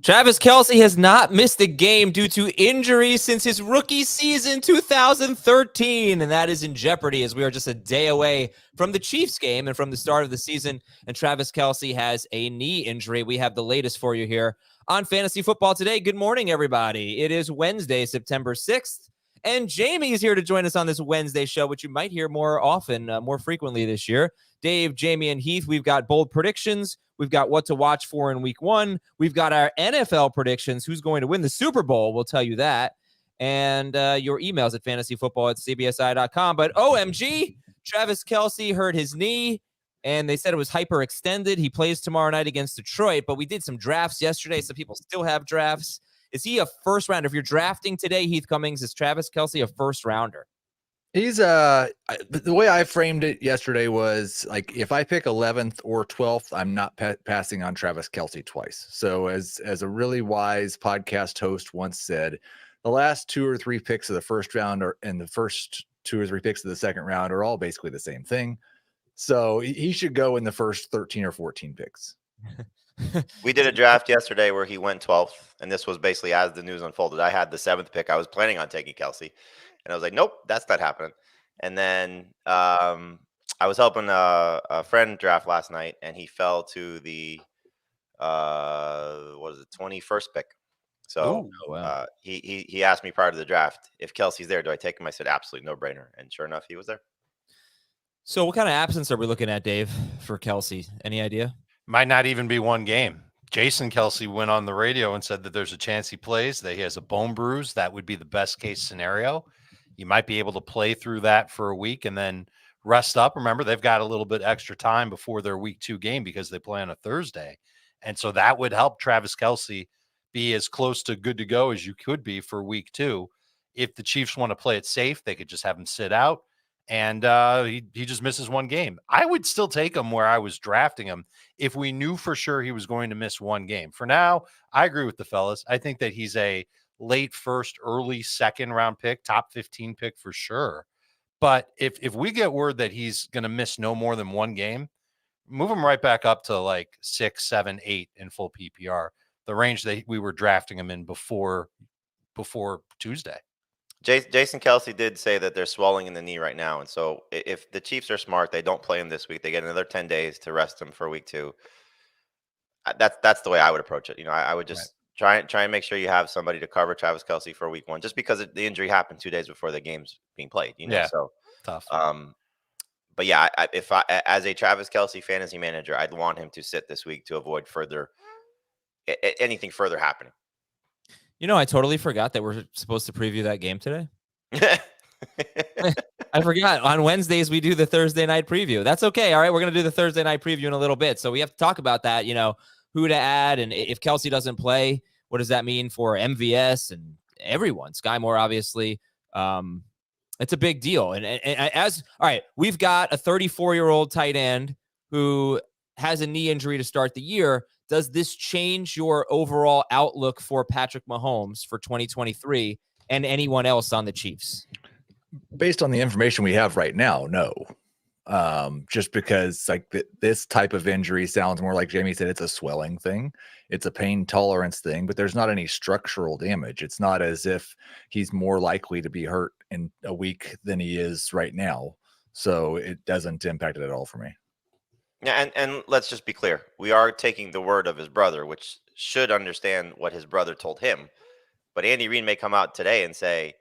Travis Kelce has not missed a game due to injury since his rookie season 2013, and that is in jeopardy as we are just a day away from the Chiefs game and from the start of the season, and Travis Kelce has a knee injury. We have the latest for you here on Fantasy Football Today. Good morning, everybody. It is Wednesday, September 6th, and Jamie is here to join us on this Wednesday show, which you might hear more often, more frequently this year. Dave, Jamie, and Heath, we've got bold predictions. We've got what to watch for in week one. We've got our NFL predictions. Who's going to win the Super Bowl? We'll tell you that. And your emails at fantasyfootball@cbsi.com. But OMG, Travis Kelce hurt his knee, and they said it was hyperextended. He plays tomorrow night against Detroit, but we did some drafts yesterday. Some people still have drafts. Is he a first rounder? If you're drafting today, Heath Cummings, is Travis Kelce a first rounder? He's the way I framed it yesterday was like, if I pick 11th or 12th, I'm not passing on Travis Kelce twice. So as a really wise podcast host once said, the last 2 or 3 picks of the first round and the first 2 or 3 picks of the second round are all basically the same thing. So he should go in the first 13 or 14 picks. We did a draft yesterday where he went 12th, and this was basically as the news unfolded. I had the 7th pick. I was planning on taking Kelce. And I was like, nope, that's not happening. And then I was helping a friend draft last night, and he fell to the 21st pick. So wow. He asked me prior to the draft, if Kelce's there, do I take him? I said, absolutely, no brainer. And sure enough, he was there. So what kind of absence are we looking at, Dave, for Kelce? Any idea? Might not even be one game. Jason Kelce went on the radio and said that there's a chance he plays, that he has a bone bruise. That would be the best case scenario. You might be able to play through that for a week and then rest up. Remember, they've got a little bit extra time before their week 2 game because they play on a Thursday. And so that would help Travis Kelce be as close to good to go as you could be for week 2. If the Chiefs want to play it safe, they could just have him sit out. And he just misses one game. I would still take him where I was drafting him if we knew for sure he was going to miss one game. For now, I agree with the fellas. I think that he's a late first, early second round pick, top 15 pick for sure. But if we get word that he's going to miss no more than one game, move him right back up to like 6, 7, 8 in full PPR, the range that we were drafting him in before Tuesday. Jason Kelce did say that they're swelling in the knee right now. And so if the Chiefs are smart, they don't play him this week. They get another 10 days to rest him for week 2. That's the way I would approach it. I would just try and make sure you have somebody to cover Travis Kelce for week 1, just because the injury happened 2 days before the game's being played. Yeah, so tough. But yeah, if I, as a Travis Kelce fantasy manager, I'd want him to sit this week to avoid anything further happening. I totally forgot that we're supposed to preview that game today. I forgot. On Wednesdays, we do the Thursday night preview. That's okay. All right, we're going to do the Thursday night preview in a little bit. So we have to talk about that, who to add. And if Kelce doesn't play, what does that mean for MVS and everyone? Sky Moore, obviously. It's a big deal. And all right, we've got a 34-year-old tight end who has a knee injury to start the year. Does this change your overall outlook for Patrick Mahomes for 2023 and anyone else on the Chiefs? Based on the information we have right now, no. Just because this type of injury sounds more like Jamie said, it's a swelling thing. It's a pain tolerance thing, but there's not any structural damage. It's not as if he's more likely to be hurt in a week than he is right now. So it doesn't impact it at all for me. Yeah, and let's just be clear. We are taking the word of his brother, which should understand what his brother told him. But Andy Reid may come out today and say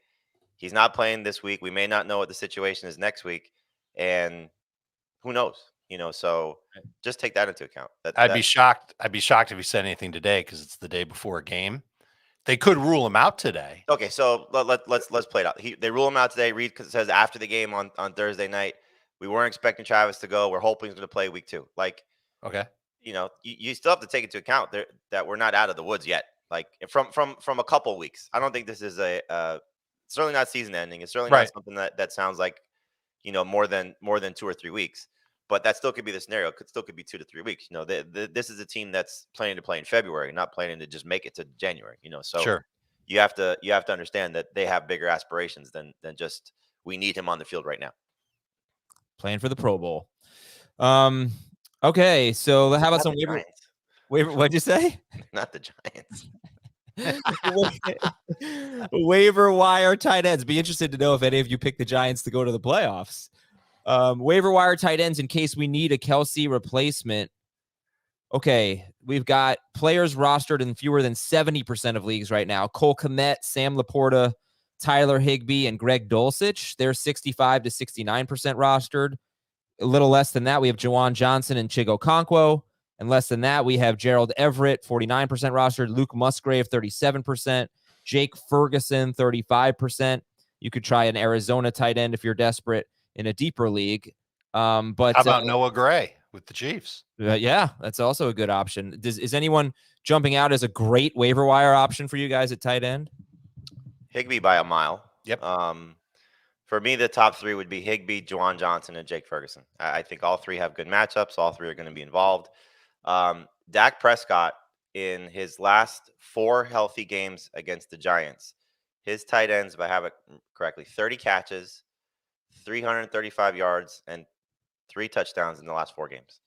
he's not playing this week. We may not know what the situation is next week. And who knows? So just take that into account. I'd be shocked. I'd be shocked if he said anything today because it's the day before a game. They could rule him out today. Okay, so let's play it out. They rule him out today. Reid says after the game on Thursday night, we weren't expecting Travis to go. We're hoping he's going to play week 2. Okay, you still have to take into account that we're not out of the woods yet. From a couple weeks, I don't think this is certainly not season ending. It's certainly not something that sounds like more than 2 or 3 weeks. But that still could be the scenario. It still could be 2 to 3 weeks. This is a team that's planning to play in February, not planning to just make it to January. So sure. You have to understand that they have bigger aspirations than just we need him on the field right now. Playing for the Pro Bowl. Okay, so how about some Giants? What'd you say? Not the Giants. Waiver wire tight ends. Be interested to know if any of you picked the Giants to go to the playoffs. Waiver wire tight ends in case we need a Kelce replacement. Okay, we've got players rostered in fewer than 70% of leagues right now. Cole Kmet, Sam Laporta, Tyler Higbee, and Greg Dulcich. They're 65 to 69% rostered. A little less than that, we have Juwan Johnson and Chigo Okonkwo. And less than that, we have Gerald Everett, 49% rostered. Luke Musgrave, 37%. Jake Ferguson, 35%. You could try an Arizona tight end if you're desperate in a deeper league. But how about Noah Gray with the Chiefs? Yeah, that's also a good option. Is anyone jumping out as a great waiver wire option for you guys at tight end? Higbee by a mile. Yep. For me, the top three would be Higbee, Juwan Johnson, and Jake Ferguson. I think all three have good matchups. All three are going to be involved. Dak Prescott, in his last 4 healthy games against the Giants, his tight ends, if I have it correctly, 30 catches, 335 yards, and 3 touchdowns in the last 4 games.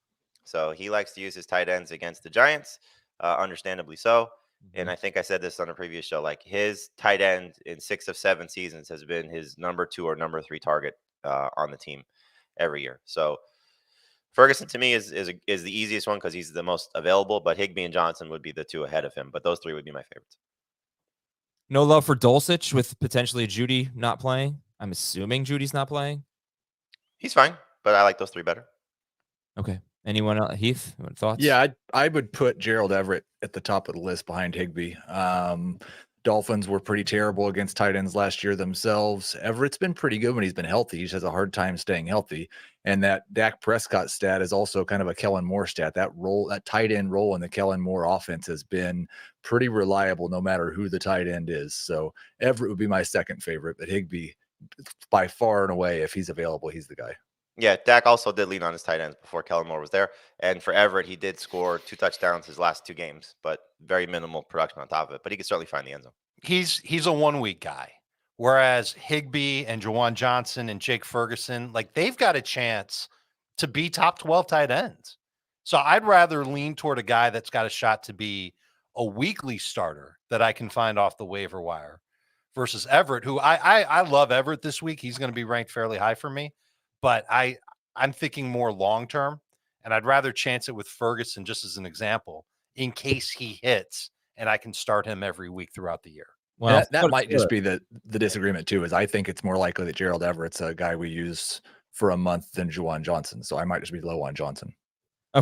So he likes to use his tight ends against the Giants, understandably so. And I think I said this on a previous show, like his tight end in 6 of 7 seasons has been his number 2 or number 3 target on the team every year. So Ferguson to me is the easiest one because he's the most available, but Higbee and Johnson would be the 2 ahead of him. But those 3 would be my favorites. No love for Dulcich with potentially Judy not playing. I'm assuming Judy's not playing. He's fine, but I like those 3 better. Okay. Anyone else? Heath, thoughts? Yeah, I would put Gerald Everett at the top of the list behind Higbee. Dolphins were pretty terrible against tight ends last year themselves. Everett's been pretty good when he's been healthy. He just has a hard time staying healthy. And that Dak Prescott stat is also kind of a Kellen Moore stat. That tight end role in the Kellen Moore offense has been pretty reliable no matter who the tight end is. So Everett would be my second favorite, but Higbee, by far and away, if he's available, he's the guy. Yeah, Dak also did lean on his tight ends before Kellen Moore was there. And for Everett, he did score 2 touchdowns his last 2 games, but very minimal production on top of it. But he could certainly find the end zone. He's a 1 week guy. Whereas Higbee and Juwan Johnson and Jake Ferguson, like they've got a chance to be top 12 tight ends. So I'd rather lean toward a guy that's got a shot to be a weekly starter that I can find off the waiver wire versus Everett, who I love Everett this week. He's going to be ranked fairly high for me, but I'm thinking more long-term, and I'd rather chance it with Ferguson just as an example in case he hits and I can start him every week throughout the year. Well, that might just be the disagreement too, is I think it's more likely that Gerald Everett's a guy we use for a month than Juwan Johnson. So I might just be low on Johnson.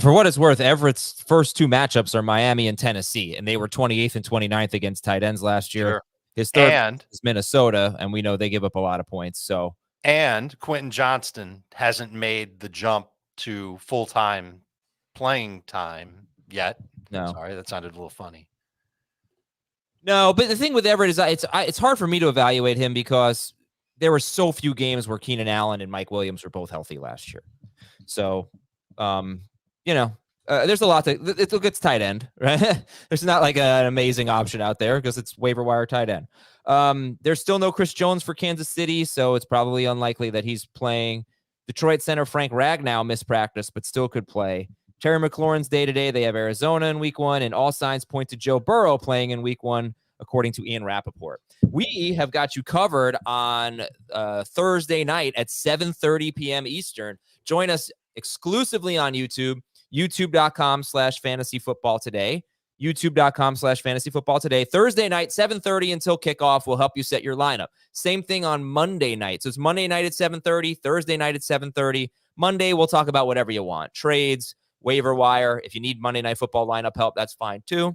For what it's worth, Everett's first 2 matchups are Miami and Tennessee, and they were 28th and 29th against tight ends last year. Sure. His third is Minnesota, and we know they give up a lot of points. So, and Quentin Johnston hasn't made the jump to full-time playing time yet. No, sorry, that sounded a little funny. No, but the thing with Everett is it's hard for me to evaluate him because there were so few games where Keenan Allen and Mike Williams were both healthy last year. So, there's a lot it's tight end, right? There's not like an amazing option out there because it's waiver wire tight end. There's still no Chris Jones for Kansas City, so it's probably unlikely that he's playing. Detroit center Frank Ragnow missed practice, but still could play. Terry McLaurin's day-to-day. They have Arizona in week 1, and all signs point to Joe Burrow playing in week 1, according to Ian Rappaport. We have got you covered on Thursday night at 7:30 p.m. Eastern. Join us exclusively on YouTube, youtube.com/fantasyfootballtoday, youtube.com/fantasyfootballtoday. Thursday night, 7:30 until kickoff. We'll help you set your lineup. Same thing on Monday night. So it's Monday night at 7:30, Thursday night at 7:30. Monday, we'll talk about whatever you want. Trades, waiver wire. If you need Monday Night Football lineup help, that's fine too.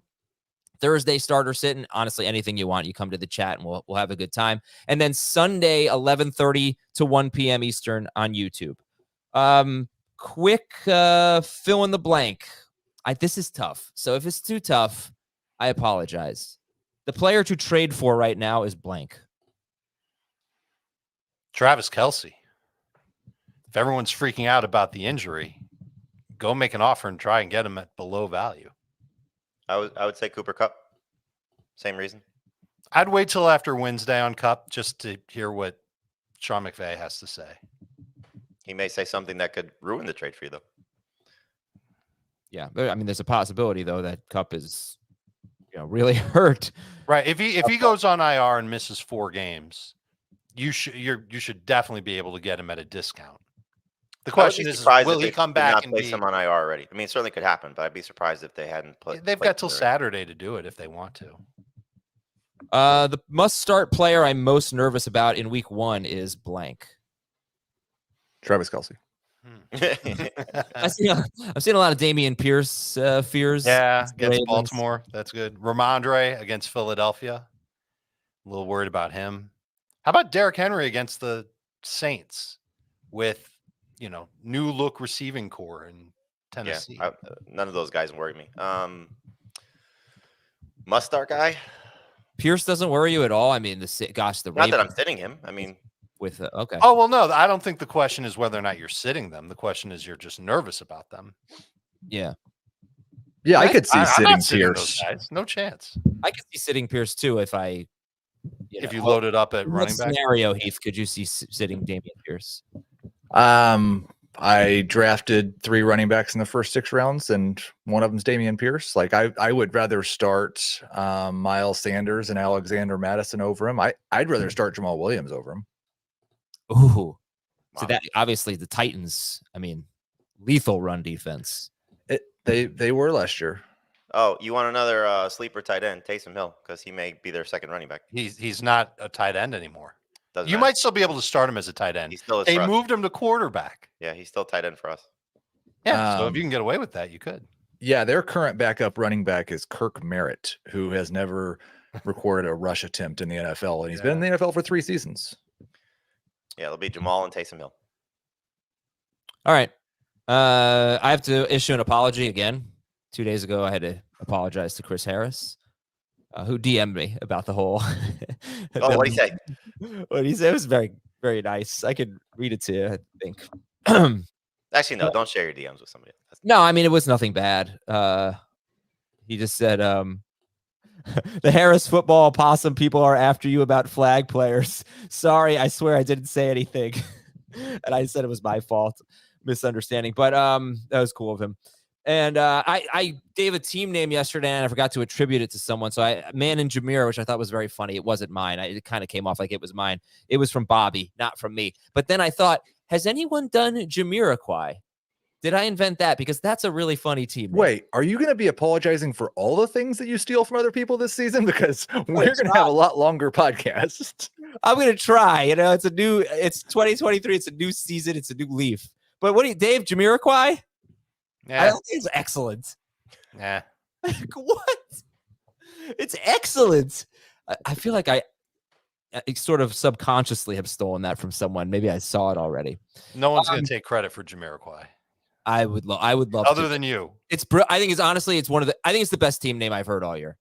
Thursday starter sitting, honestly, anything you want. You come to the chat and we'll have a good time. And then Sunday, 11:30 to 1 p.m. Eastern on YouTube. Quick fill in the blank. This is tough. So if it's too tough, I apologize. The player to trade for right now is blank. Travis Kelce. If everyone's freaking out about the injury, go make an offer and try and get him at below value. I would say Cooper Kupp. Same reason. I'd wait till after Wednesday on Kupp just to hear what Sean McVay has to say. He may say something that could ruin the trade for you, though. Yeah, I mean, there's a possibility though that Cup is, really hurt. Right. If he goes on IR and misses 4 games, you should definitely be able to get him at a discount. The question is, will he come back and place him on IR already? I mean, it certainly could happen, but I'd be surprised if they hadn't put. They've got till Saturday to do it if they want to. The must-start player I'm most nervous about in week 1 is blank. Travis Kelce. I've seen a lot of Dameon Pierce fears. Yeah, against Baltimore. That's good. Ramondre against Philadelphia. A little worried about him. How about Derrick Henry against the Saints with, new look receiving core in Tennessee? Yeah, none of those guys worry me. Must start guy. Pierce doesn't worry you at all. I mean, the not Ravens, that I'm sitting him. I mean, with okay. Oh well, no, I don't think the question is whether or not you're sitting them. The question is you're just nervous about them. Yeah. Yeah, I could see sitting Pierce. Pierce. No chance. I could see sitting Pierce too if I. If you load it up at running back. Scenario, Heath, could you see sitting Dameon Pierce? I drafted 3 running backs in the first 6 rounds, and one of them's Dameon Pierce. Like I would rather start Miles Sanders and Alexander Madison over him. I'd rather start Jamal Williams over him. Ooh, so that obviously the Titans. I mean, lethal run defense. They were last year. Oh, you want another sleeper tight end, Taysom Hill, because he may be their second running back. He's not a tight end anymore. Doesn't you matter. might still be able to start him as a tight end. They moved him to quarterback. Yeah, he's still tight end for us. Yeah, so if you can get away with that, you could. Yeah, their current backup running back is Kirk Merritt, who has never recorded a rush attempt in the NFL, and he's been in the NFL for 3 seasons. Yeah, it'll be Jamal and Taysom Hill. All right. I have to issue an apology again. 2 days ago, I had to apologize to Chris Harris, who DM'd me about the whole. Oh, what'd he say? What he said was very, very nice. I could read it to you, I think. Actually, no, don't share your DMs with somebody else. No, I mean, it was nothing bad. He just said, the Harris football possum people are after you about flag players. Sorry, I swear I didn't say anything. And I said it was my fault. Misunderstanding. But that was cool of him. And I gave a team name yesterday, and I forgot to attribute it to someone. So Man and Jameer, which I thought was very funny. It wasn't mine. It kind of came off like it was mine. It was from Bobby, not from me. But then I thought, has anyone done Jamiroquai? Did I invent that? Because that's a really funny team name. Wait, are you going to be apologizing for all the things that you steal from other people this season? Because we're going to have a lot longer podcast. I'm going to try. It's 2023. It's a new season. It's a new leaf. But Dave, Jamiroquai? Yeah. I don't think it's excellent. Yeah. What? It's excellent. I feel like I sort of subconsciously have stolen that from someone. Maybe I saw it already. No one's going to take credit for Jamiroquai. I would love other than you. I think it's the best team name I've heard all year.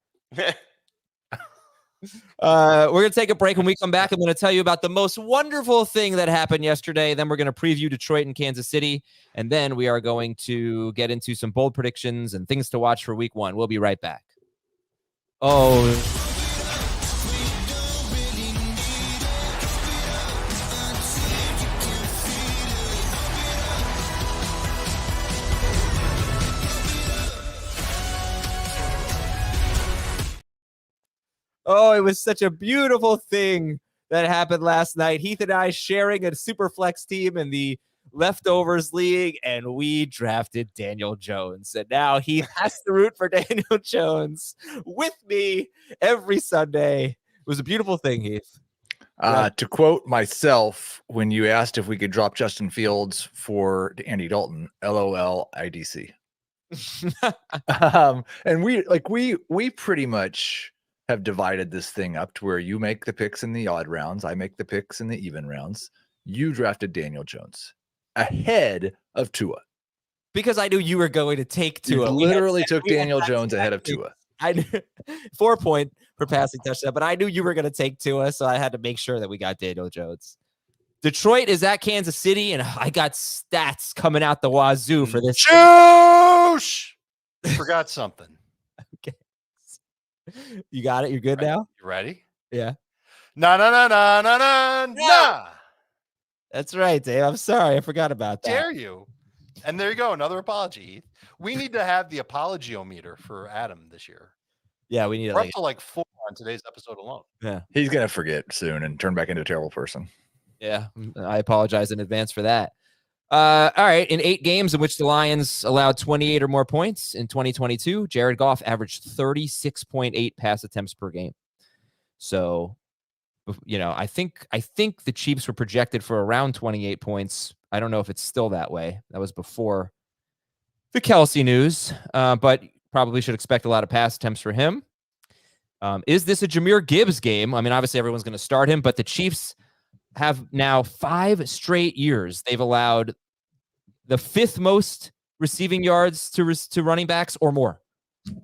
We're going to take a break. When we come back, I'm going to tell you about the most wonderful thing that happened yesterday. Then we're going to preview Detroit and Kansas City. And then we are going to get into some bold predictions and things to watch for week 1. We'll be right back. Oh, it was such a beautiful thing that happened last night. Heath and I sharing a super flex team in the leftovers league, and we drafted Daniel Jones. And now he has to root for Daniel Jones with me every Sunday. It was a beautiful thing, Heath. To quote myself, when you asked if we could drop Justin Fields for Andy Dalton, LOL, IDC. And we pretty much have divided this thing up to where you make the picks in the odd rounds. I make the picks in the even rounds. You drafted Daniel Jones ahead of Tua. Because I knew you were going to take Tua. You literally took Daniel Jones ahead of Tua. I knew 4 point for passing touchdown, but I knew you were going to take Tua, so I had to make sure that we got Daniel Jones. Detroit is at Kansas City, and I got stats coming out the wazoo for this. Juice! Forgot something. Okay. You got it? You're good now? You ready? Yeah. Na. That's right, Dave. I'm sorry. I forgot about that. Dare you? And there you go. Another apology, Heath. We need to have the apologiometer for Adam this year. Yeah, we need We're up to like 4 on today's episode alone. Yeah. He's going to forget soon and turn back into a terrible person. Yeah, I apologize in advance for that. All right, in 8 games in which the Lions allowed 28 or more points in 2022, Jared Goff averaged 36.8 pass attempts per game. So, I think the Chiefs were projected for around 28 points. I don't know if it's still that way. That was before the Kelce news, but probably should expect a lot of pass attempts for him. Is this a Jahmyr Gibbs game? I mean, obviously everyone's going to start him, but the Chiefs have now 5 straight years they've allowed the 5th most receiving yards to running backs or more.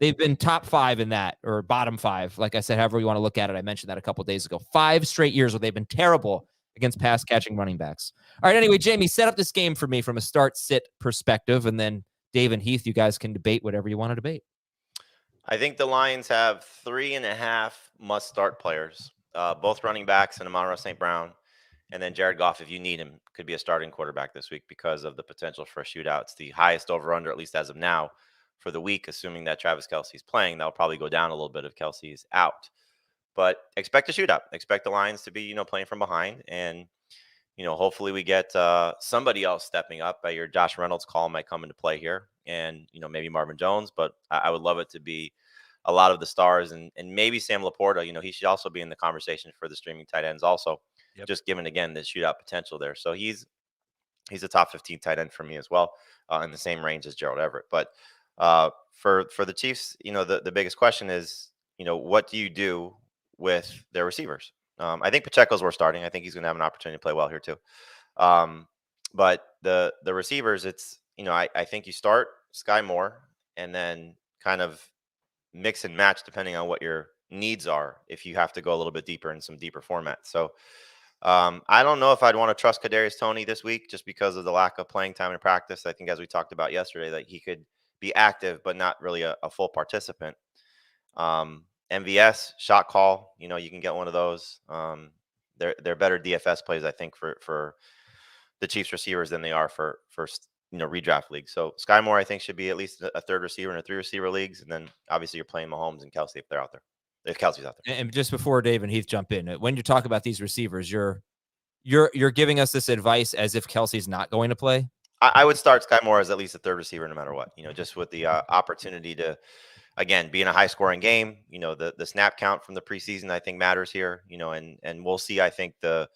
They've been top 5 in that, or bottom 5. Like I said, however you want to look at it. I mentioned that a couple of days ago. 5 straight years where they've been terrible against pass catching running backs. All right. Anyway, Jamie, set up this game for me from a start sit perspective, and then Dave and Heath, you guys can debate whatever you want to debate. I think the Lions have 3.5 must-start players, both running backs and Amon-Ra St. Brown. And then Jared Goff, if you need him, could be a starting quarterback this week because of the potential for a shootout. It's the highest over-under, at least as of now, for the week, assuming that Travis Kelce's playing. That'll probably go down a little bit if Kelce's out. But expect a shootout. Expect the Lions to be, playing from behind. And, hopefully we get somebody else stepping up. Your Josh Reynolds call might come into play here. And, maybe Marvin Jones. But I would love it to be a lot of the stars. And maybe Sam Laporta, he should also be in the conversation for the streaming tight ends also. Yep. Just given, again, the shootout potential there. So he's a top 15 tight end for me as well, in the same range as Gerald Everett. But for the Chiefs, the biggest question is, what do you do with their receivers? I think Pacheco's worth starting. I think he's going to have an opportunity to play well here too. But the receivers, it's, I think you start Sky Moore and then kind of mix and match depending on what your needs are if you have to go a little bit deeper in some deeper formats. So I don't know if I'd want to trust Kadarius Toney this week just because of the lack of playing time in practice. I think, as we talked about yesterday, that he could be active but not really a full participant. MVS shot call, you can get one of those. They're better DFS plays, I think, for the Chiefs receivers than they are for redraft leagues. So Sky Moore, I think, should be at least a 3rd receiver in a 3 receiver leagues, and then obviously you're playing Mahomes and Kelce if they're out there. If Kelce's out there. And just before Dave and Heath jump in, when you talk about these receivers, you're giving us this advice as if Kelce's not going to play. I would start Sky Moore as at least a 3rd receiver no matter what. Just with the opportunity to, again, be in a high scoring game. The snap count from the preseason I think matters here. And we'll see. I think the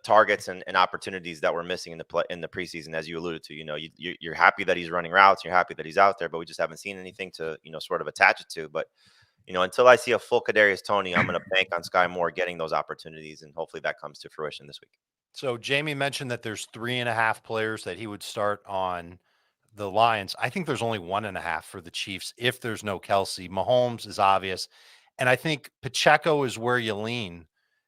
targets and opportunities that we're missing in the preseason, as you alluded to. You're happy that he's running routes. You're happy that he's out there, but we just haven't seen anything to sort of attach it to. But until I see a full Kadarius Toney, I'm going to bank on Sky Moore getting those opportunities, and hopefully that comes to fruition this week. So Jamie mentioned that there's 3.5 players that he would start on the Lions. I think there's only 1.5 for the Chiefs if there's no Kelce. Mahomes is obvious, and I think Pacheco is where you lean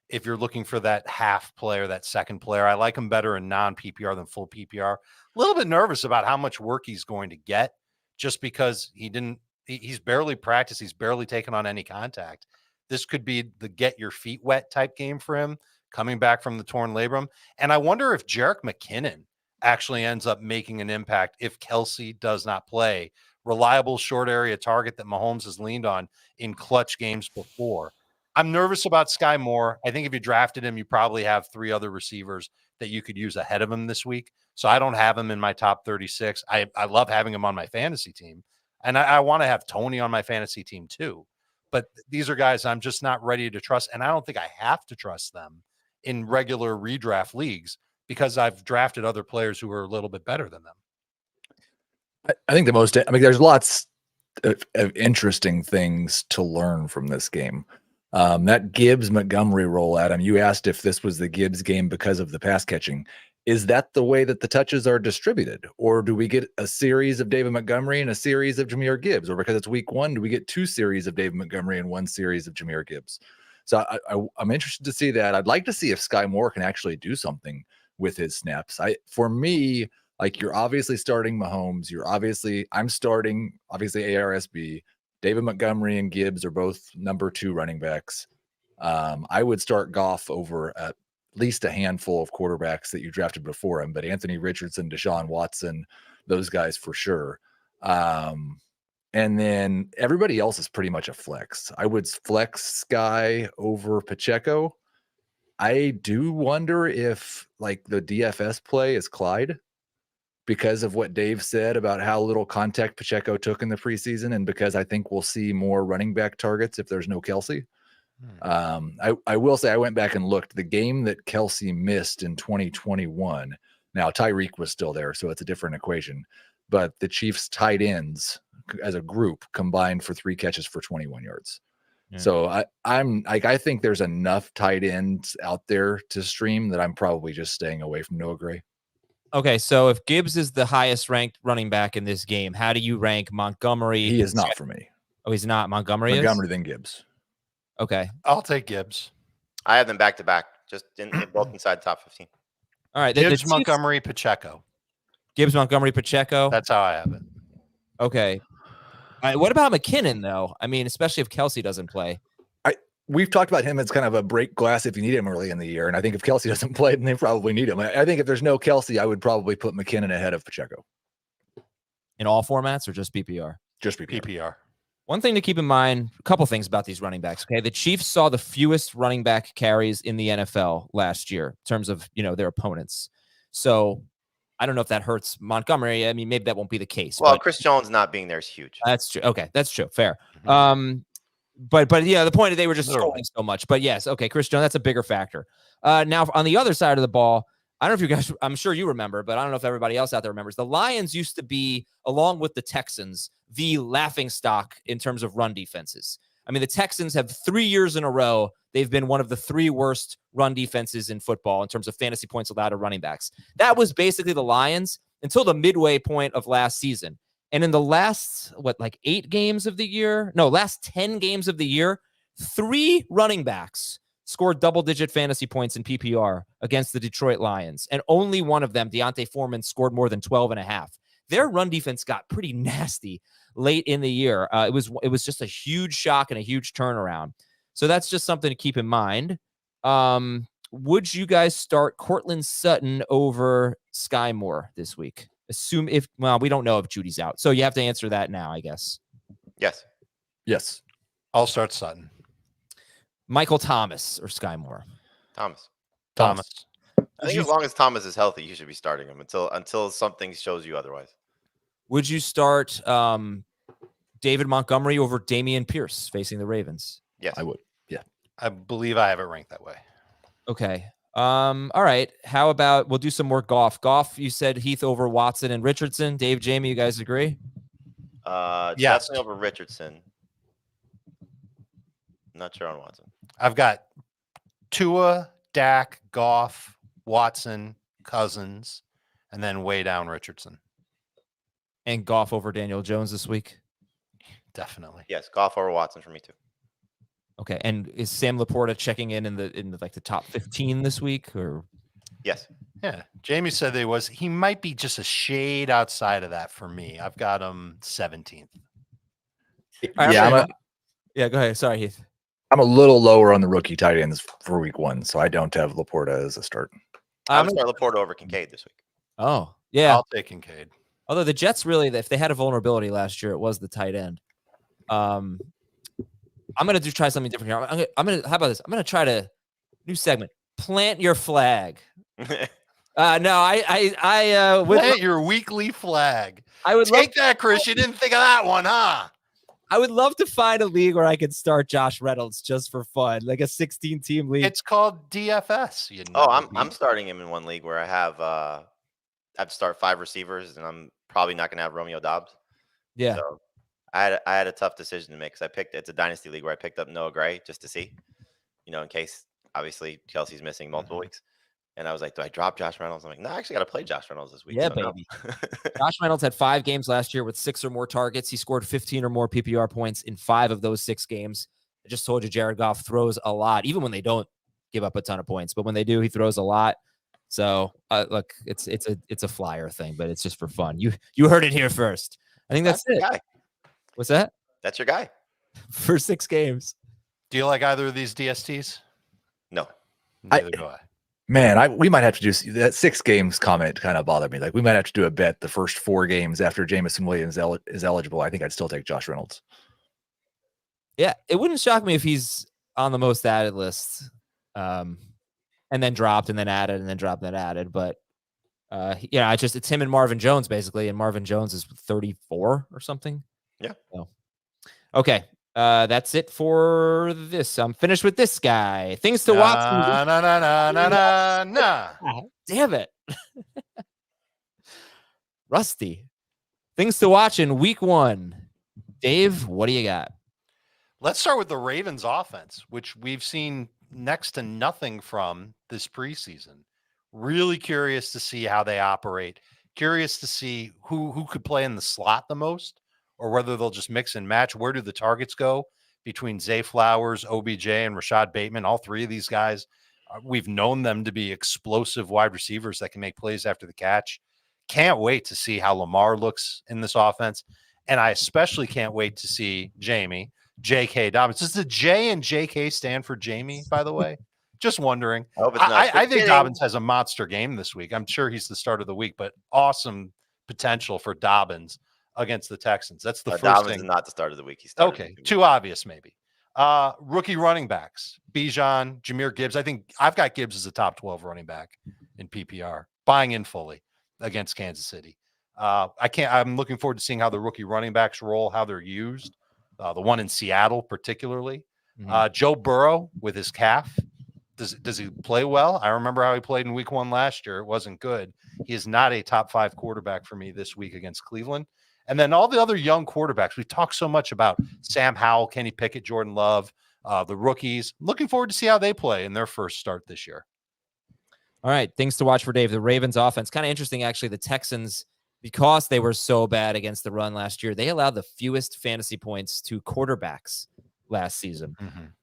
if you're looking for that half player, that second player. I like him better in non-PPR than full PPR. A little bit nervous about how much work he's going to get just because he's barely practiced. He's barely taken on any contact. This could be the get your feet wet type game for him coming back from the torn labrum. And I wonder if Jerick McKinnon actually ends up making an impact if Kelce does not play. Reliable short area target that Mahomes has leaned on in clutch games before. I'm nervous about Sky Moore. I think if you drafted him, you probably have 3 other receivers that you could use ahead of him this week. So I don't have him in my top 36. I love having him on my fantasy team. And I want to have Toney on my fantasy team too. But these are guys I'm just not ready to trust. And I don't think I have to trust them in regular redraft leagues because I've drafted other players who are a little bit better than them. I think there's lots of interesting things to learn from this game. That Gibbs-Montgomery role, Adam, you asked if this was the Gibbs game because of the pass catching. Is that the way that the touches are distributed? Or do we get a series of David Montgomery and a series of Jahmyr Gibbs? Or because it's week 1, do we get 2 series of David Montgomery and 1 series of Jahmyr Gibbs? So I'm interested to see that. I'd like to see if Sky Moore can actually do something with his snaps. For me, like, you're obviously starting Mahomes. I'm starting, obviously, ARSB. David Montgomery and Gibbs are both number 2 running backs. I would start Goff over least a handful of quarterbacks that you drafted before him, but Anthony Richardson, Deshaun Watson, those guys for sure. And then everybody else is pretty much a flex. I would flex Sky over Pacheco. I do wonder if like the DFS play is Clyde because of what Dave said about how little contact Pacheco took in the preseason, and because I think we'll see more running back targets if there's no Kelce. I will say I went back and looked. The game that Kelce missed in 2021, now Tyreek was still there, so it's a different equation, but the Chiefs tight ends as a group combined for 3 catches for 21 yards. Yeah. So I think there's enough tight ends out there to stream that I'm probably just staying away from Noah Gray. Okay, so if Gibbs is the highest ranked running back in this game, how do you rank Montgomery? He is not for me. Oh, he's not. Montgomery then Gibbs. Okay. I'll take Gibbs. I have them back to back, just in both inside top 15. All right. Gibbs, Montgomery, Pacheco. Gibbs, Montgomery, Pacheco. That's how I have it. Okay. What about McKinnon, though? I mean, especially if Kelce doesn't play. We've talked about him as kind of a break glass if you need him early in the year. And I think if Kelce doesn't play, then they probably need him. I think if there's no Kelce, I would probably put McKinnon ahead of Pacheco. In all formats or just PPR? Just PPR. One thing to keep in mind, a couple things about these running backs. Okay, the Chiefs saw the fewest running back carries in the NFL last year in terms of, their opponents. So I don't know if that hurts Montgomery. I mean, maybe that won't be the case. Well, Chris Jones not being there is huge. That's true. Okay, that's true. Fair. But yeah, the point is they were just scoring so much. But yes, okay, Chris Jones, that's a bigger factor. Now on the other side of the ball, I don't know if you guys, I'm sure you remember, but I don't know if everybody else out there remembers. The Lions used to be, along with the Texans, the laughingstock in terms of run defenses. I mean, the Texans have 3 years in a row. They've been one of the 3 worst run defenses in football in terms of fantasy points allowed to running backs. That was basically the Lions until the midway point of last season. And in the last, 8 games of the year? No, last 10 games of the year, 3 running backs scored double-digit fantasy points in PPR against the Detroit Lions. And only one of them, Deontay Foreman, scored more than 12.5. Their run defense got pretty nasty late in the year. It was just a huge shock and a huge turnaround. So that's just something to keep in mind. Would you guys start Cortland Sutton over Sky Moore this week? We don't know if Judy's out. So you have to answer that now, I guess. Yes. I'll start Sutton. Michael Thomas or Sky Moore? Thomas. I think as long as Thomas is healthy, you should be starting him until something shows you otherwise. Would you start David Montgomery over Dameon Pierce facing the Ravens? Yes. I would. Yeah. I believe I have it ranked that way. Okay. All right. How about we'll do some more Goff. Goff, you said Heath over Watson and Richardson. Dave, Jamie, you guys agree? Yes. Definitely over Richardson. Not sure on Watson. I've got Tua, Dak, Goff, Watson, Cousins, and then way down Richardson. And Goff over Daniel Jones this week? Definitely. Yes, Goff over Watson for me too. Okay. And is Sam Laporta checking in the top 15 this week or? Yes. Yeah. Jamie said he might be just a shade outside of that for me. I've got him 17th. Yeah. Go ahead. Sorry, Heath. I'm a little lower on the rookie tight ends for week 1, so I don't have Laporta as a start. I would start Laporta over Kincaid this week. Oh, yeah. I'll take Kincaid. Although the Jets really, if they had a vulnerability last year, it was the tight end. I'm going to try something different here. How about this? I'm going to try new segment. Plant your flag. Plant your weekly flag. I would take that, Chris. You didn't think of that one, huh? I would love to find a league where I could start Josh Reynolds just for fun, like a 16-team league. It's called DFS. I'm starting him in one league where I have to start 5 receivers, and I'm probably not going to have Romeo Doubs. Yeah. So I had a tough decision to make because it's a dynasty league where I picked up Noah Gray just to see, in case obviously Kelce's missing multiple weeks. And I was like, do I drop Josh Reynolds? I'm like, no, I actually got to play Josh Reynolds this week. Yeah, so baby. No. Josh Reynolds had 5 games last year with 6 or more targets. He scored 15 or more PPR points in 5 of those 6 games. I just told you Jared Goff throws a lot, even when they don't give up a ton of points. But when they do, he throws a lot. So look, it's a flyer thing, but it's just for fun. You heard it here first. I think that's it. Guy. What's that? That's your guy. For 6 games. Do you like either of these DSTs? No. Neither do I. Man, we might have to do that 6 games comment kind of bothered me. Like we might have to do a bet the first 4 games after Jameson Williams is eligible. I think I'd still take Josh Reynolds. Yeah, it wouldn't shock me if he's on the most added list, and then dropped and then added and then dropped and then added. But it's him and Marvin Jones basically, and Marvin Jones is 34 or something. Yeah. So, okay. That's it for this. I'm finished with this guy. Things to watch. Damn it. Rusty. Things to watch in week 1. Dave, what do you got? Let's start with the Ravens offense, which we've seen next to nothing from this preseason. Really curious to see how they operate. Curious to see who could play in the slot the most, or whether they'll just mix and match. Where do the targets go between Zay Flowers, OBJ, and Rashad Bateman? All 3 of these guys, we've known them to be explosive wide receivers that can make plays after the catch. Can't wait to see how Lamar looks in this offense. And I especially can't wait to see Jamie, J.K. Dobbins. Does the J and J.K. stand for Jamie, by the way? Just wondering. I think Dobbins has a monster game this week. I'm sure he's the start of the week, but awesome potential for Dobbins against the Texans. That's the first Dobbins thing. Is not the start of the week. He started okay, too obvious maybe. Rookie running backs, Bijan, Jahmyr Gibbs. I think I've got Gibbs as a top 12 running back in PPR, buying in fully against Kansas City. I'm looking forward to seeing how the rookie running backs roll, how they're used. The one in Seattle, particularly. Joe Burrow with his calf. Does he play well? I remember how he played in week 1 last year. It wasn't good. He is not a top 5 quarterback for me this week against Cleveland. And then all the other young quarterbacks. We talk so much about Sam Howell, Kenny Pickett, Jordan Love, the rookies. Looking forward to see how they play in their first start this year. All right. Things to watch for Dave. The Ravens offense. Kind of interesting, actually. The Texans, because they were so bad against the run last year, they allowed the fewest fantasy points to quarterbacks last season.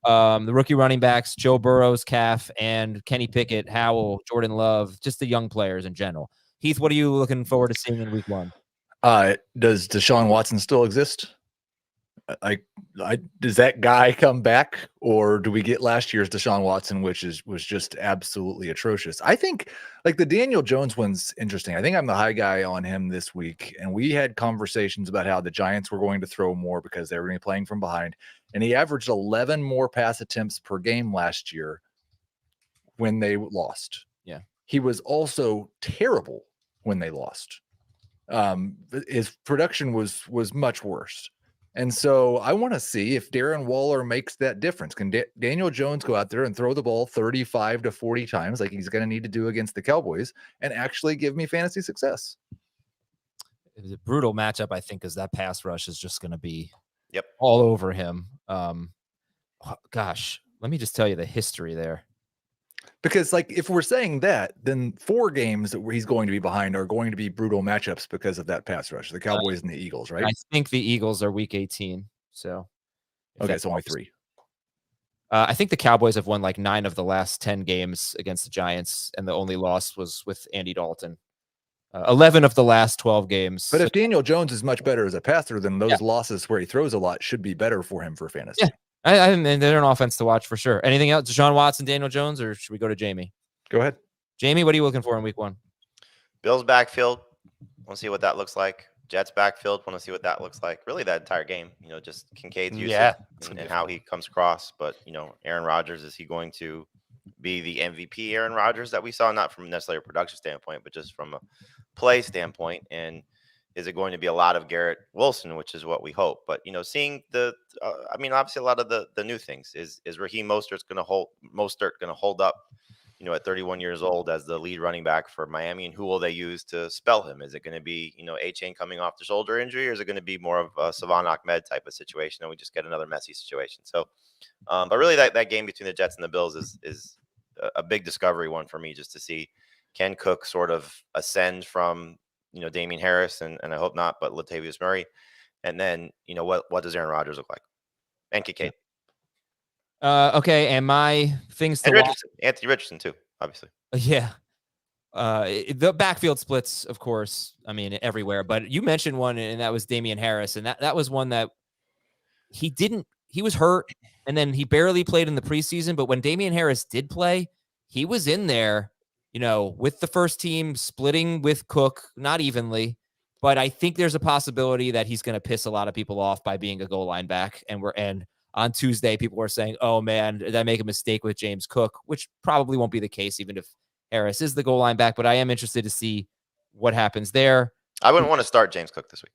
The rookie running backs, Joe Burrow's calf, and Kenny Pickett, Howell, Jordan Love, just the young players in general. Heath, what are you looking forward to seeing in week 1? Does Deshaun Watson still exist? Does that guy come back, or do we get last year's Deshaun Watson, which was just absolutely atrocious? I think like the Daniel Jones one's interesting. I think I'm the high guy on him this week, and we had conversations about how the Giants were going to throw more because they were going to be playing from behind, and he averaged 11 more pass attempts per game last year when they lost. Yeah, he was also terrible when they lost. His production was much worse. And so I want to see if Darren Waller makes that difference. Can Daniel Jones go out there and throw the ball 35 to 40 times like he's going to need to do against the Cowboys and actually give me fantasy success? It's a brutal matchup, I think, because that pass rush is just going to be all over him. Gosh, let me just tell you the history there. Because, like, if we're saying that, then 4 games where he's going to be behind are going to be brutal matchups because of that pass rush. The Cowboys and the Eagles, right? I think the Eagles are week 18. So, okay, it's only 3. I think the Cowboys have won like 9 of the last 10 games against the Giants, and the only loss was with Andy Dalton. 11 of the last 12 games. But if Daniel Jones is much better as a passer, then those losses where he throws a lot should be better for him for fantasy. Yeah. And they're an offense to watch for sure. Anything else? Deshaun Watson, Daniel Jones, or should we go to Jamie? Go ahead. Jamie, what are you looking for in week 1? Bills backfield. Want to see what that looks like. Jets backfield. Want to see what that looks like. Really, that entire game. Just Kincaid's usage and how he comes across. But, Aaron Rodgers, is he going to be the MVP Aaron Rodgers that we saw? Not from necessarily a production standpoint, but just from a play standpoint. And is it going to be a lot of Garrett Wilson, which is what we hope? But, seeing obviously a lot of the new things is Raheem Mostert going to hold up, at 31 years old as the lead running back for Miami, and who will they use to spell him? Is it going to be, A-Chain coming off the shoulder injury, or is it going to be more of a Savon Ahmed type of situation, and we just get another messy situation? So, but really that game between the Jets and the Bills is a big discovery one for me, just to see, can Cook sort of ascend from, Damian Harris and I hope not, but Latavius Murray. And then, what does Aaron Rodgers look like? And Kincaid. Okay. And my things to watch. Anthony Richardson too, obviously. Yeah. The backfield splits, of course, everywhere, but you mentioned one, and that was Damian Harris. And that was one that he was hurt, and then he barely played in the preseason, but when Damian Harris did play, he was in there with the first team splitting with Cook, not evenly, but I think there's a possibility that he's going to piss a lot of people off by being a goal line back. And on Tuesday, people were saying, oh man, did I make a mistake with James Cook, which probably won't be the case, even if Harris is the goal line back, but I am interested to see what happens there. I wouldn't want to start James Cook this week.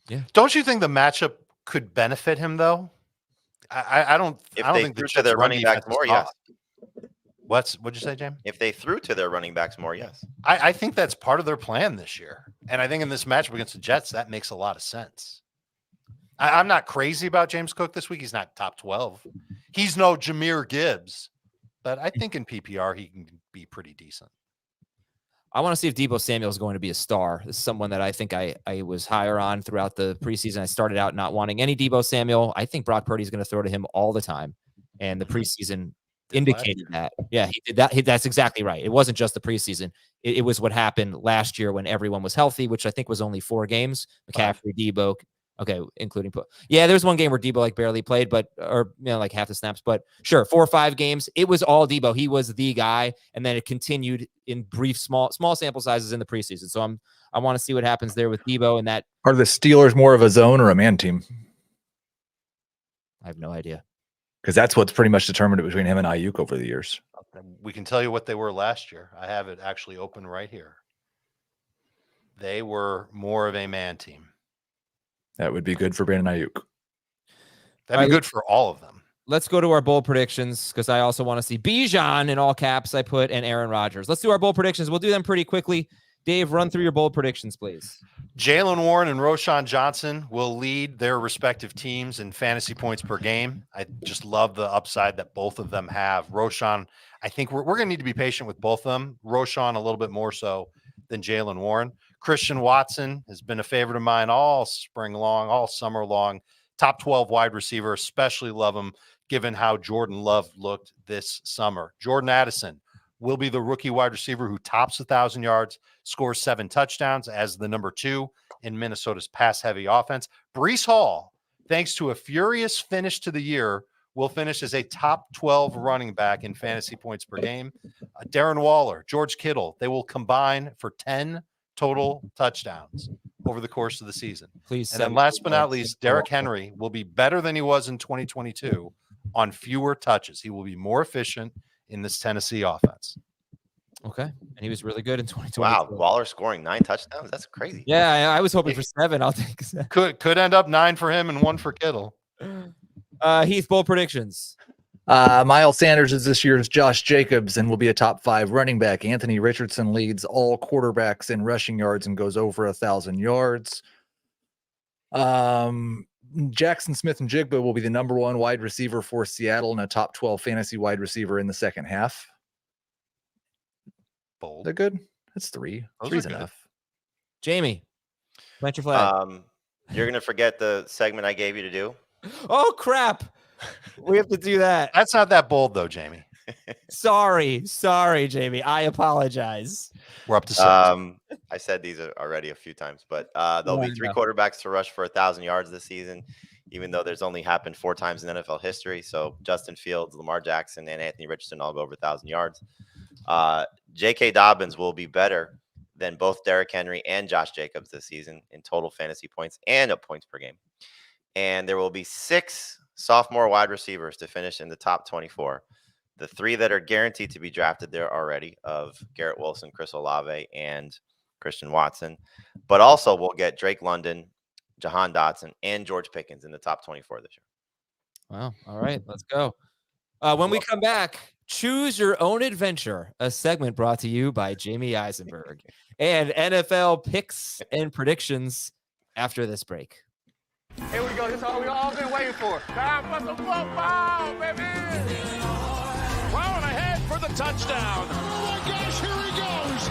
Yeah. Don't you think the matchup could benefit him though? I don't think threw to their running backs more, yes. What'd you say, James? If they threw to their running backs more, yes. I think that's part of their plan this year. And I think in this matchup against the Jets, that makes a lot of sense. I'm not crazy about James Cook this week. He's not top 12. He's no Jahmyr Gibbs, but I think in PPR, he can be pretty decent. I want to see if Deebo Samuel is going to be a star. This is someone that I think I was higher on throughout the preseason. I started out not wanting any Deebo Samuel. I think Brock Purdy is going to throw to him all the time. And the preseason indicated that. Yeah, he did that. That's exactly right. It wasn't just the preseason. It was what happened last year when everyone was healthy, which I think was only 4 games. McCaffrey, Deebo. Okay, including there was one game where Deebo barely played, but half the snaps. But sure, 4 or 5 games, it was all Deebo. He was the guy, and then it continued in brief, small sample sizes in the preseason. So I want to see what happens there with Deebo and that. Are the Steelers more of a zone or a man team? I have no idea, because that's what's pretty much determined it between him and Ayuk over the years. We can tell you what they were last year. I have it actually open right here. They were more of a man team. That would be good for Brandon Ayuk. That'd be good for all of them. Let's go to our bold predictions because I also want to see Bijan in all caps I put and Aaron Rodgers. Let's do our bold predictions. We'll do them pretty quickly. Dave, run through your bold predictions, please. Jaylen Warren and Roschon Johnson will lead their respective teams in fantasy points per game. I just love the upside that both of them have. Roschon, I think we're going to need to be patient with both of them. Roschon a little bit more so than Jaylen Warren. Christian Watson has been a favorite of mine all spring long, all summer long. Top 12 wide receiver, especially love him given how Jordan Love looked this summer. Jordan Addison will be the rookie wide receiver who tops 1,000 yards, scores 7 touchdowns as the number 2 in Minnesota's pass-heavy offense. Breece Hall, thanks to a furious finish to the year, will finish as a top 12 running back in fantasy points per game. Darren Waller, George Kittle, they will combine for 10 total touchdowns over the course of the season. Please. And then last but not least, Derrick Henry will be better than he was in 2022 on fewer touches. He will be more efficient in this Tennessee offense. Okay. And he was really good in 2022. Wow. Waller scoring 9 touchdowns. That's crazy. Yeah. I was hoping for 7. I'll take 7. Could end up 9 for him and 1 for Kittle. Heath, bold predictions. Miles Sanders is this year's Josh Jacobs and will be a top 5 running back. Anthony Richardson leads all quarterbacks in rushing yards and goes over 1,000 yards. Jackson Smith-Njigba will be the number 1 wide receiver for Seattle and a top 12 fantasy wide receiver in the second half. Bold. They're good. That's 3. Those 3's are good. enough. Jamie, plant your flag. You're going to forget the segment I gave you to do. Oh, crap. We have to do that. That's not that bold, though, Jamie. Sorry, Jamie. I apologize. We're up to 6. I said these already a few times, but there'll be 3 know. quarterbacks to rush for 1,000 yards this season, even though there's only happened 4 times in NFL history. So Justin Fields, Lamar Jackson, and Anthony Richardson all go over 1,000 yards. J.K. Dobbins will be better than both Derrick Henry and Josh Jacobs this season in total fantasy points and points per game. And there will be 6 sophomore wide receivers to finish in the top 24. The 3 that are guaranteed to be drafted there already of Garrett Wilson, Chris Olave, and Christian Watson. But also we'll get Drake London, Jahan Dotson, and George Pickens in the top 24 this year. Wow. All right, let's go. When we come back, Choose Your Own Adventure, a segment brought to you by Jamie Eisenberg, and NFL picks and predictions after this break. Here we go. This is all we all been waiting for. Time for some football, baby. Plowing ahead for the touchdown. Oh my gosh, here he goes.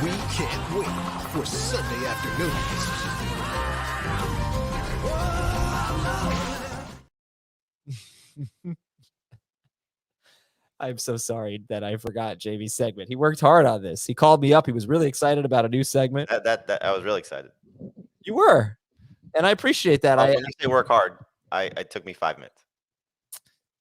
We can't wait for Sunday afternoons. I'm so sorry that I forgot Jamie's segment. He worked hard on this. He called me up. He was really excited about a new segment. That I was really excited. You were, and I appreciate that. When you say work hard, it took me 5 minutes.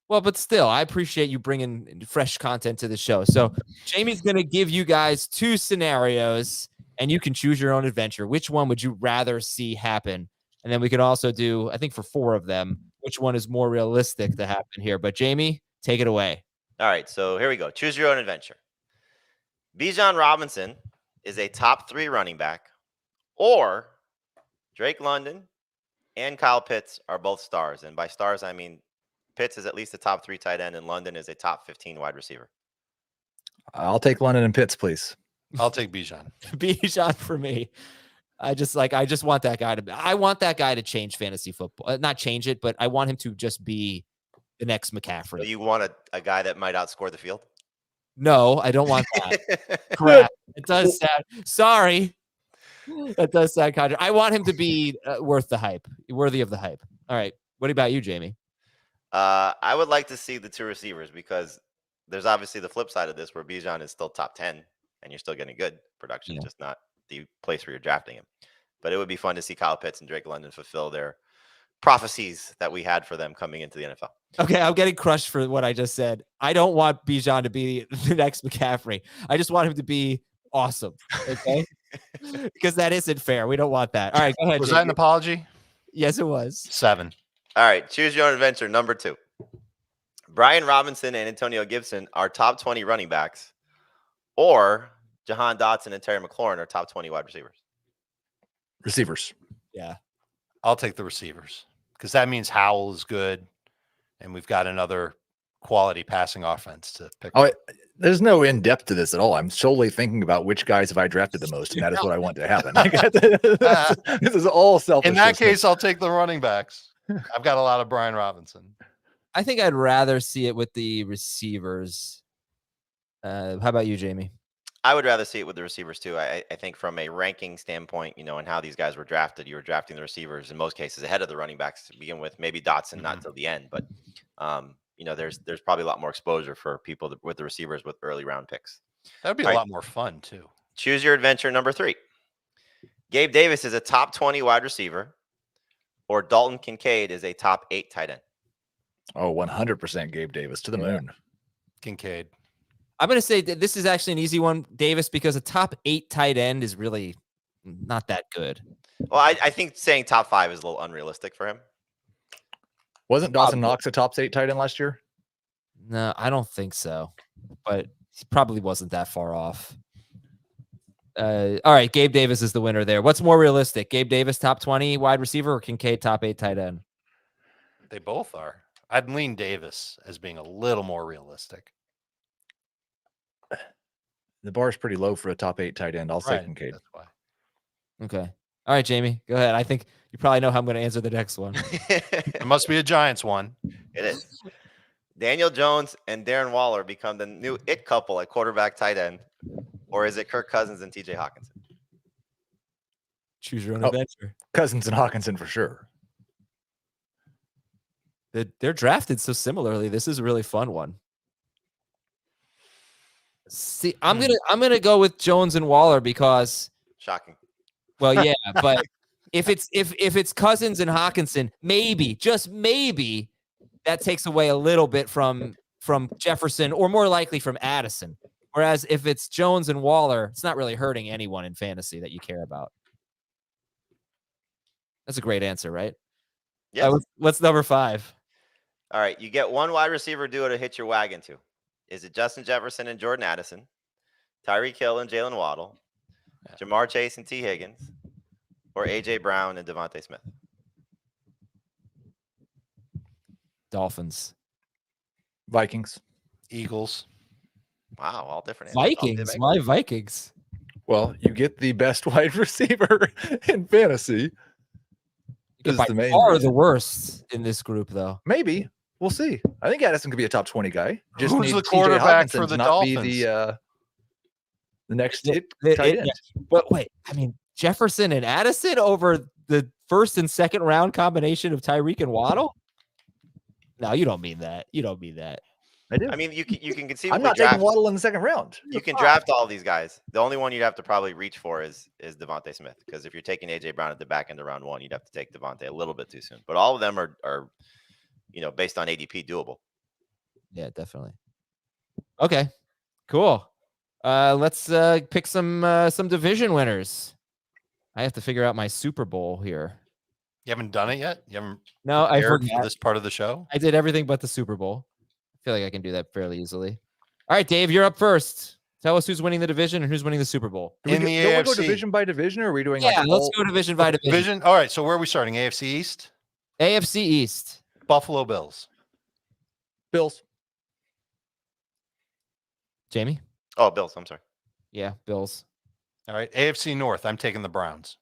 Well, but still, I appreciate you bringing fresh content to the show. So Jamie's going to give you guys 2 scenarios, and you can choose your own adventure. Which one would you rather see happen? And then we could also do, I think for 4 of them, which one is more realistic to happen here. But Jamie, take it away. All right, so here we go. Choose your own adventure. Bijan Robinson is a top 3 running back, or Drake London and Kyle Pitts are both stars. And by stars, I mean Pitts is at least a top 3 tight end, and London is a top 15 wide receiver. I'll take London and Pitts, please. I'll take Bijan. Bijan for me. I just want that guy to change fantasy football. Not change it, but I want him to just be the next McCaffrey. So you want a guy that might outscore the field? No, I don't want that. Crap. It does sound. Sorry. That does sound kind of. I want him to be worthy of the hype. All right. What about you, Jamie? I would like to see the 2 receivers, because there's obviously the flip side of this where Bijan is still top 10 and you're still getting good production, just not the place where you're drafting him. But it would be fun to see Kyle Pitts and Drake London fulfill their prophecies that we had for them coming into the NFL. Okay, I'm getting crushed for what I just said. I don't want Bijan to be the next McCaffrey. I just want him to be awesome. Okay, because that isn't fair. We don't want that. All right, go ahead. Was Jamie. that an apology? Yes, it was. 7. All right, choose your own adventure. Number 2. Brian Robinson and Antonio Gibson are top 20 running backs, or Jahan Dotson and Terry McLaurin are top 20 wide receivers. Receivers. Yeah. I'll take the receivers, because that means Howell is good, and we've got another quality passing offense to pick. Oh, there's no in depth to this at all. I'm solely thinking about which guys have I drafted the most, and that is what I want to happen. This is all selfish. In that case, I'll take the running backs. I've got a lot of Brian Robinson. I think I'd rather see it with the receivers. How about you, Jamie? I would rather see it with the receivers too. I think from a ranking standpoint, and how these guys were drafted, you were drafting the receivers in most cases ahead of the running backs to begin with. Maybe Dotson not till the end, but there's probably a lot more exposure for people with the receivers with early round picks. That would be a lot more fun too. Choose your adventure. Number 3. Gabe Davis is a top 20 wide receiver, or Dalton Kincaid is a top 8 tight end. Oh, 100% Gabe Davis to the moon. Kincaid. I'm going to say that this is actually an easy one, Davis, because a top 8 tight end is really not that good. Well, I think saying top 5 is a little unrealistic for him. Wasn't Dawson Knox a top 8 tight end last year? No, I don't think so, but he probably wasn't that far off. All right, Gabe Davis is the winner there. What's more realistic, Gabe Davis top 20 wide receiver, or Kincaid top 8 tight end? They both are. I'd lean Davis as being a little more realistic. The bar is pretty low for a top 8 tight end. I'll say Kincaid. That's why. Okay. All right, Jamie, go ahead. I think you probably know how I'm going to answer the next one. It must be a Giants one. It is. Daniel Jones and Darren Waller become the new it couple at quarterback tight end, or is it Kirk Cousins and TJ Hawkinson? Choose your own adventure. Cousins and Hawkinson for sure. They're drafted so similarly. This is a really fun one. See, I'm gonna go with Jones and Waller because Shocking. Well, yeah, but if it's Cousins and Hawkinson, maybe, just maybe, that takes away a little bit from Jefferson, or more likely from Addison. Whereas if it's Jones and Waller, it's not really hurting anyone in fantasy that you care about. That's a great answer, right? Yeah. What's number 5? All right, you get one wide receiver duo to hit your wagon to. Is it Justin Jefferson and Jordan Addison, Tyreek Hill and Jalen Waddle, Jamar Chase and T. Higgins, or A.J. Brown and Devontae Smith? Dolphins. Vikings. Eagles. Wow, all different answers. Vikings. Why Vikings? Well, you get the best wide receiver in fantasy. By far the worst in this group, though. Maybe. We'll see. I think Addison could be a top 20 guy. Just who's the quarterback for the Dolphins? Be the next tight end. Yeah. But wait, I mean, Jefferson and Addison over the first and second round combination of Tyreek and Waddle? No, you don't mean that. You don't mean that. I do. I mean, you can conceivably I'm not taking Waddle in the second round. You can draft all these guys. The only one you'd have to probably reach for is Devontae Smith, because if you're taking A.J. Brown at the back end of round 1, you'd have to take Devontae a little bit too soon. But all of them are based on ADP doable. Yeah, definitely. Okay, cool. Let's pick some division winners. I have to figure out my Super Bowl here. You haven't done it yet? You haven't No, I prepared for forgot. this part of the show? I did everything but the Super Bowl. I feel like I can do that fairly easily. All right, Dave, you're up first. Tell us who's winning the division and who's winning the Super Bowl. In the Don't we go AFC. division by division, or are we doing Yeah, like let's go division by division. Division? All right, so where are we starting? AFC East? AFC East. Buffalo Bills. Bills? Jamie? Oh, Bills. I'm sorry. Yeah, Bills. All right, AFC North. I'm taking the Browns.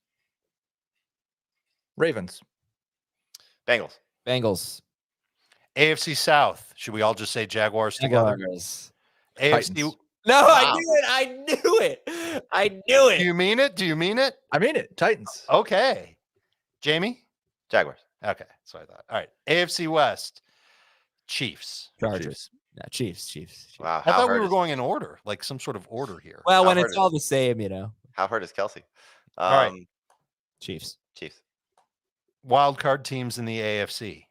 Ravens? Bengals. Bengals. AFC South. Should we all just say Jaguars together? Jaguars. AFC. Titans. No, Wow. I knew it. I knew it. I knew it. Do you mean it? Do you mean it? I mean it. Titans. Okay. Jamie? Jaguars. Okay, so I thought. All right, AFC West. Chiefs. Chargers. No, Chiefs. Wow. I How thought we hurt were is- going in order, like some sort of order here. Well, How when hard it's is all it? the same, you know. How hurt is Kelce? right. Chiefs. Chiefs. Wild card teams in the AFC.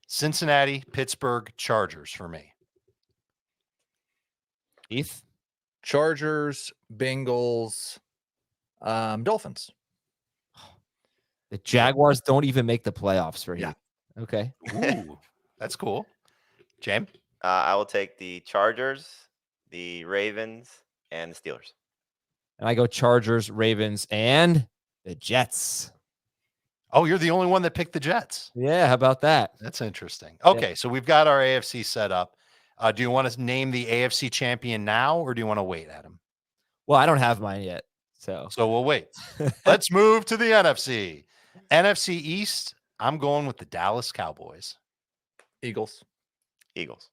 Cincinnati, Pittsburgh, Chargers for me. Heath. Chargers, Bengals, Dolphins. The Jaguars don't even make the playoffs for Yeah. Heath. Okay. Ooh, that's cool. James? I will take the Chargers, the Ravens, and the Steelers. And I go Chargers, Ravens, and the Jets. Oh, you're the only one that picked the Jets. Yeah, how about that? That's interesting. Okay, so we've got our AFC set up. Do you want to name the AFC champion now, or do you want to wait, Adam? Well, I don't have mine yet. So We'll wait. Let's move to the NFC. NFC East, I'm going with the Dallas Cowboys. Eagles. Eagles.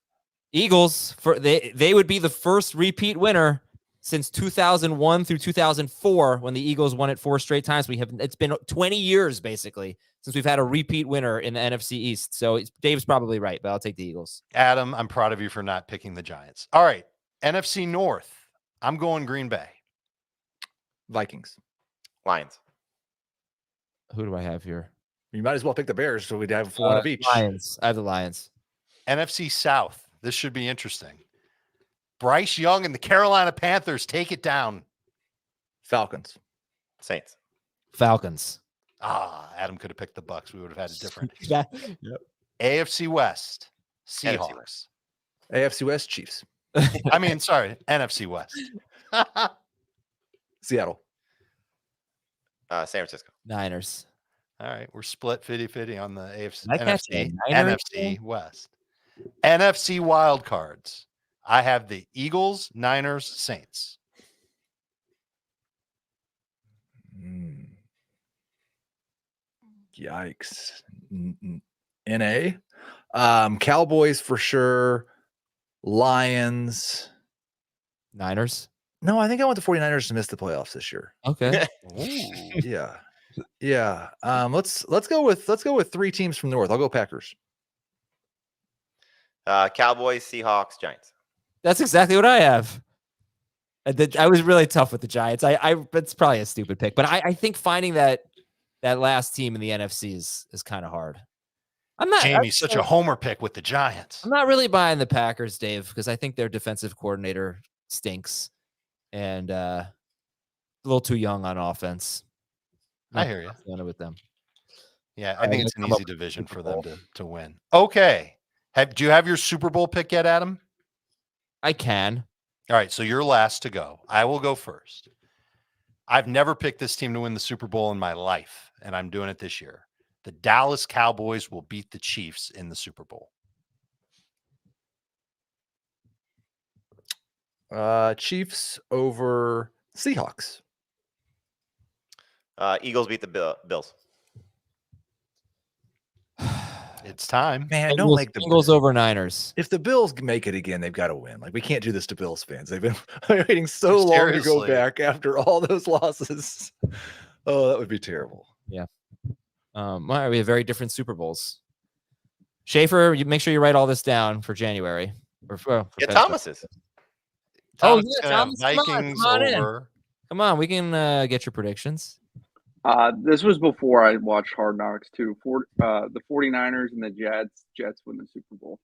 they would be the first repeat winner since 2001 through 2004 when the Eagles won it 4 straight times. It's been 20 years basically since we've had a repeat winner in the NFC East. So Dave's probably right, but I'll take the Eagles. Adam, I'm proud of you for not picking the Giants. All right, NFC North, I'm going Green Bay. Vikings. Lions. Who do I have here? You might as well pick the Bears, so we'd have one of each. Lions. I have the Lions. NFC South, this should be interesting. Bryce Young and the Carolina Panthers take it down. Falcons. Saints. Falcons. Adam could have picked the Bucks. We would have had a different. Yep. AFC West, NFC Seahawks. AFC West, Chiefs. I mean, sorry, NFC West. Seattle. San Francisco. Niners. All right, we're split 50-50 on the AFC, I can't say Niners, NFC West. NFC wild cards. I have the Eagles, Niners, Saints. Yikes. NA. Cowboys for sure. Lions. Niners. No, I think I want the 49ers to miss the playoffs this year. Okay. Yeah. Yeah. Let's go with 3 teams from North. I'll go Packers. Cowboys, Seahawks, Giants. That's exactly what I have. I was really tough with the Giants. It's probably a stupid pick, but I think finding that last team in the NFC is kind of hard. Jamie's such a homer pick with the Giants. I'm not really buying the Packers, Dave, because I think their defensive coordinator stinks and a little too young on offense. I hear you. With them. Yeah, I I'm think gonna it's an come up easy with division Super for them Bowl. to win. Okay. Do you have your Super Bowl pick yet, Adam? I can. All right, so you're last to go. I will go first. I've never picked this team to win the Super Bowl in my life, and I'm doing it this year. The Dallas Cowboys will beat the Chiefs in the Super Bowl. Chiefs over Seahawks. Eagles beat the Bills. It's time. Man, don't make the Bengals over Niners. If the Bills make it again, they've got to win. Like, we can't do this to Bills fans. They've been waiting so long to go Seriously. back after all those losses. Oh, that would be terrible. Well, we have very different Super Bowls. Schaefer, you make sure you write all this down for January. For Yeah, Thomas's. Oh, Thomas is yeah, gonna have Thomas, come on, Vikings come on in. over. Come on, we can get your predictions. This was before I watched Hard Knocks too. The 49ers and the Jets win the Super Bowl.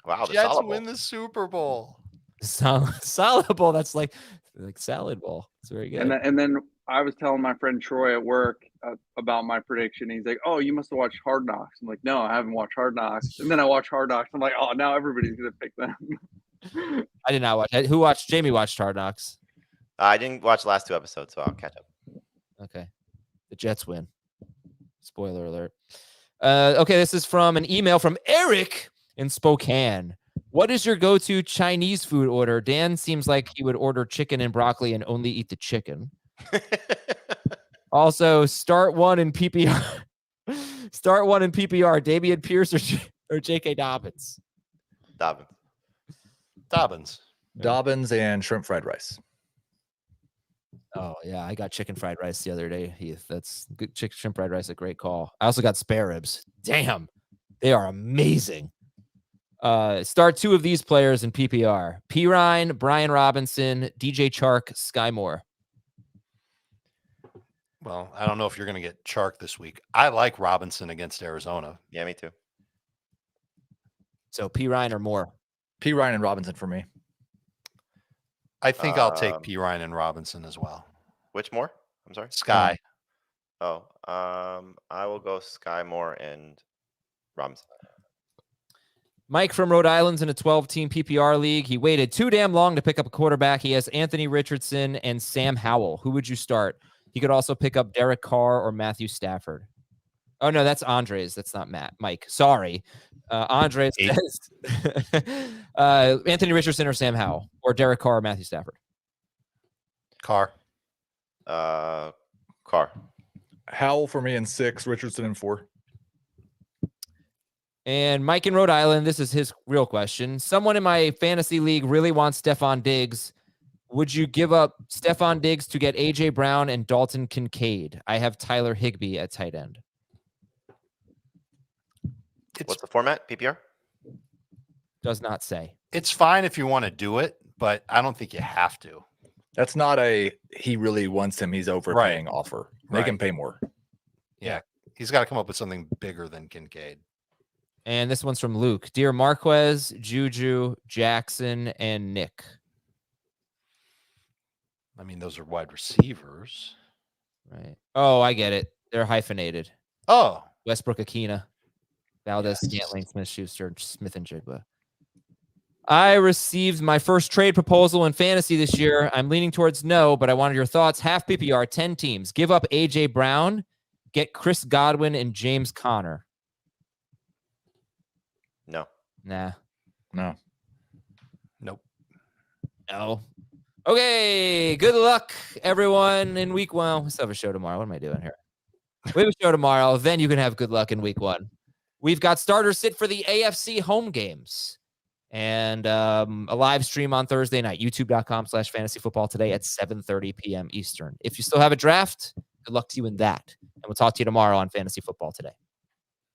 Wow, the Jets solid win bowl. the Super Bowl. Salad bowl. That's like salad bowl. It's very good. And then I was telling my friend Troy at work about my prediction. He's like, "Oh, you must have watched Hard Knocks." I'm like, "No, I haven't watched Hard Knocks." And then I watched Hard Knocks. I'm like, "Oh, now everybody's gonna pick them." I did not watch. Who watched? Jamie watched Hard Knocks. I didn't watch the last 2 episodes, so I'll catch up. Okay. The Jets win. Spoiler alert. Okay, this is from an email from Eric in Spokane. What is your go-to Chinese food order? Dan seems like he would order chicken and broccoli and only eat the chicken. Also, start one in PPR. Start one in PPR. Dameon Pierce or J.K. Dobbins. Dobbins. Dobbins and shrimp fried rice. Oh yeah, I got chicken fried rice the other day, Heath. That's good. Shrimp fried rice, a great call. I also got spare ribs. Damn, they are amazing. Start 2 of these players in PPR: Pirine, Brian Robinson, DJ Chark, Sky Moore. Well, I don't know if you're going to get Chark this week. I like Robinson against Arizona. Yeah, me too. So Pirine or Moore. P. Ryan and Robinson for me. I think I'll take P. Ryan and Robinson as well. Which more? I'm sorry. Sky. I will go Sky Moore and Robinson. Mike from Rhode Island's in a 12-team PPR league. He waited too damn long to pick up a quarterback. He has Anthony Richardson and Sam Howell. Who would you start? He could also pick up Derek Carr or Matthew Stafford. Oh, no, that's Andres. That's not Mike. Sorry. Andres says Anthony Richardson or Sam Howell or Derek Carr or Matthew Stafford. Carr. Carr. Howell for me in 6, Richardson in 4. And Mike in Rhode Island, this is his real question. Someone in my fantasy league really wants Stephon Diggs. Would you give up Stephon Diggs to get A.J. Brown and Dalton Kincaid? I have Tyler Higbee at tight end. What's the format? PPR? Does not say. It's fine if you want to do it, but I don't think you have to. That's not a he really wants him, he's overpaying offer. Make him pay more. Yeah. He's got to come up with something bigger than Kincaid. And this one's from Luke. Dear Marquez, Juju, Jackson, and Nick. I mean, those are wide receivers. Right. Oh, I get it. They're hyphenated. Oh. Westbrook, Akina, Valdez, Scantling, Smith-Schuster, Smith, and Jigba. I received my first trade proposal in fantasy this year. I'm leaning towards no, but I wanted your thoughts. Half PPR, 10 teams. Give up A.J. Brown. Get Chris Godwin and James Conner. No. Nah. No. Nope. No. Okay. Good luck, everyone, in week 1. We still have a show tomorrow. What am I doing here? We have a show tomorrow. Then you can have good luck in week 1. We've got starters sit for the AFC home games and a live stream on Thursday night, youtube.com/fantasyfootball today at 7:30 p.m. Eastern. If you still have a draft, good luck to you in that. And we'll talk to you tomorrow on Fantasy Football Today.